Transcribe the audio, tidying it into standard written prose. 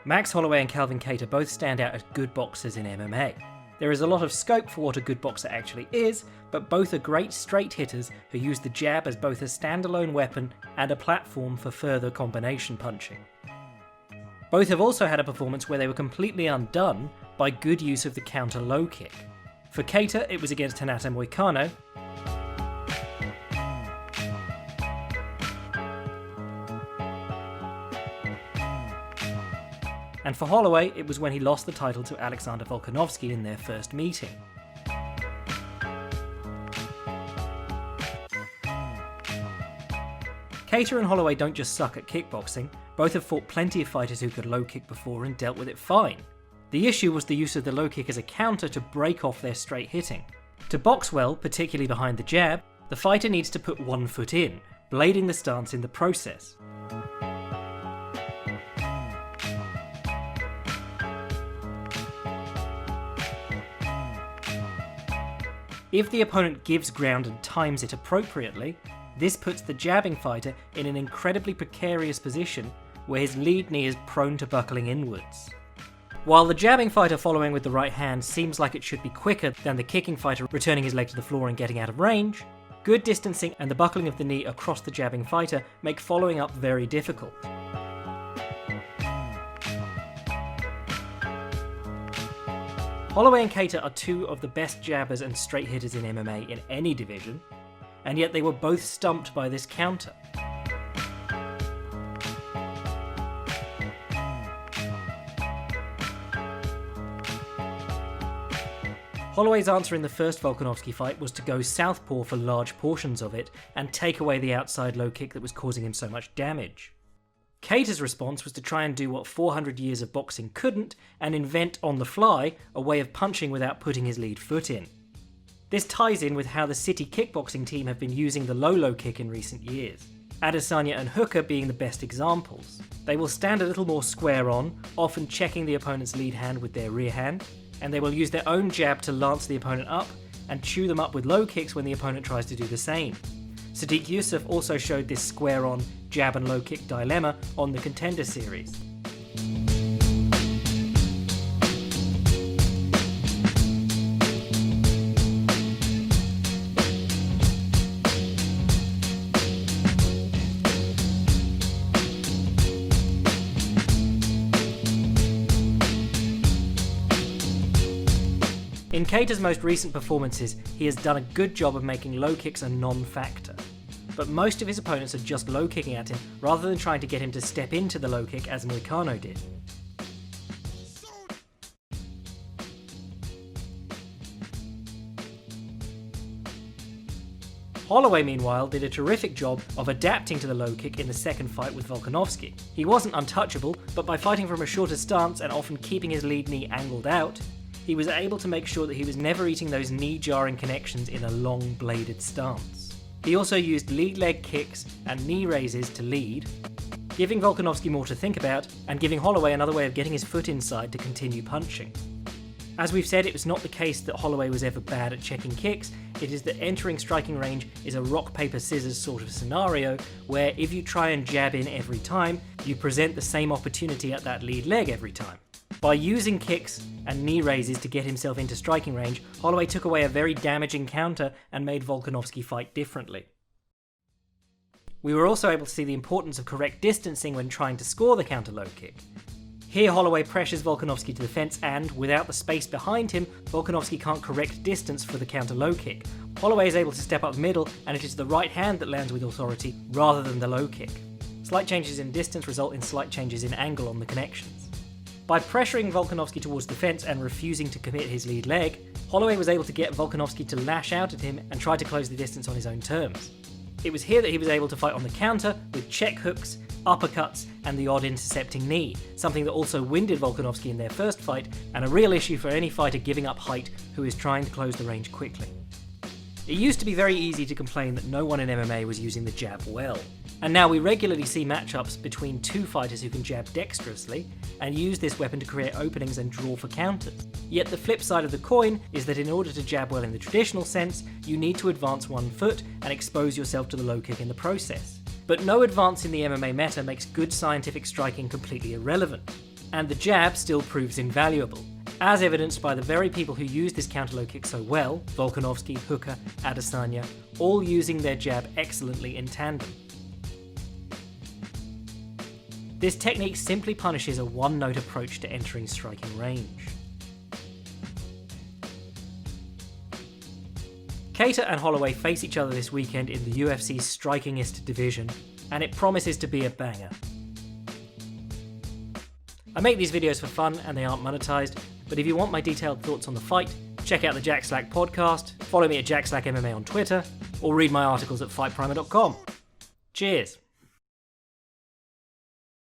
Max Holloway and Calvin Kattar both stand out as good boxers in MMA. There is a lot of scope for what a good boxer actually is, but both are great straight hitters who use the jab as both a standalone weapon and a platform for further combination punching. Both have also had a performance where they were completely undone by good use of the counter low kick. For Kattar, it was against Renato Moicano, and for Holloway, it was when he lost the title to Alexander Volkanovski in their first meeting. Kattar and Holloway don't just suck at kickboxing, both have fought plenty of fighters who could low kick before and dealt with it fine. The issue was the use of the low kick as a counter to break off their straight hitting. To box well, particularly behind the jab, the fighter needs to put one foot in, blading the stance in the process. If the opponent gives ground and times it appropriately, this puts the jabbing fighter in an incredibly precarious position where his lead knee is prone to buckling inwards. While the jabbing fighter following with the right hand seems like it should be quicker than the kicking fighter returning his leg to the floor and getting out of range, good distancing and the buckling of the knee across the jabbing fighter make following up very difficult. Holloway and Kattar are two of the best jabbers and straight hitters in MMA in any division, and yet they were both stumped by this counter. Holloway's answer in the first Volkanovski fight was to go southpaw for large portions of it and take away the outside low kick that was causing him so much damage. Kattar's response was to try and do what 400 years of boxing couldn't and invent on the fly a way of punching without putting his lead foot in. This ties in with how the City kickboxing team have been using the low kick in recent years, Adesanya and Hooker being the best examples. They will stand a little more square on, often checking the opponent's lead hand with their rear hand, and they will use their own jab to lance the opponent up and chew them up with low kicks when the opponent tries to do the same. Sadiq Yusuff also showed this square on, jab and low kick dilemma on the Contender series. In Kattar's most recent performances, he has done a good job of making low kicks a non-factor, but most of his opponents are just low kicking at him rather than trying to get him to step into the low kick as Moicano did. Holloway, meanwhile, did a terrific job of adapting to the low kick in the second fight with Volkanovski. He wasn't untouchable, but by fighting from a shorter stance and often keeping his lead knee angled out, he was able to make sure that he was never eating those knee-jarring connections in a long bladed stance. He also used lead leg kicks and knee raises to lead, giving Volkanovski more to think about and giving Holloway another way of getting his foot inside to continue punching. As we've said, it was not the case that Holloway was ever bad at checking kicks, it is that entering striking range is a rock, paper, scissors sort of scenario where if you try and jab in every time, you present the same opportunity at that lead leg every time. By using kicks and knee raises to get himself into striking range, Holloway took away a very damaging counter and made Volkanovski fight differently. We were also able to see the importance of correct distancing when trying to score the counter low kick. Here Holloway pressures Volkanovski to the fence and, without the space behind him, Volkanovski can't correct distance for the counter low kick. Holloway is able to step up middle and it is the right hand that lands with authority rather than the low kick. Slight changes in distance result in slight changes in angle on the connections. By pressuring Volkanovski towards the fence and refusing to commit his lead leg, Holloway was able to get Volkanovski to lash out at him and try to close the distance on his own terms. It was here that he was able to fight on the counter with check hooks, uppercuts and the odd intercepting knee, something that also winded Volkanovski in their first fight and a real issue for any fighter giving up height who is trying to close the range quickly. It used to be very easy to complain that no one in MMA was using the jab well, and now we regularly see matchups between two fighters who can jab dexterously and use this weapon to create openings and draw for counters. Yet the flip side of the coin is that in order to jab well in the traditional sense, you need to advance one foot and expose yourself to the low kick in the process. But no advance in the MMA meta makes good scientific striking completely irrelevant. And the jab still proves invaluable, as evidenced by the very people who use this counter low kick so well, Volkanovski, Hooker, Adesanya, all using their jab excellently in tandem. This technique simply punishes a one-note approach to entering striking range. Kattar and Holloway face each other this weekend in the UFC's strikingest division, and it promises to be a banger. I make these videos for fun and they aren't monetized, but if you want my detailed thoughts on the fight, check out the Jack Slack podcast, follow me at Jack Slack MMA on Twitter, or read my articles at fightprimer.com. Cheers!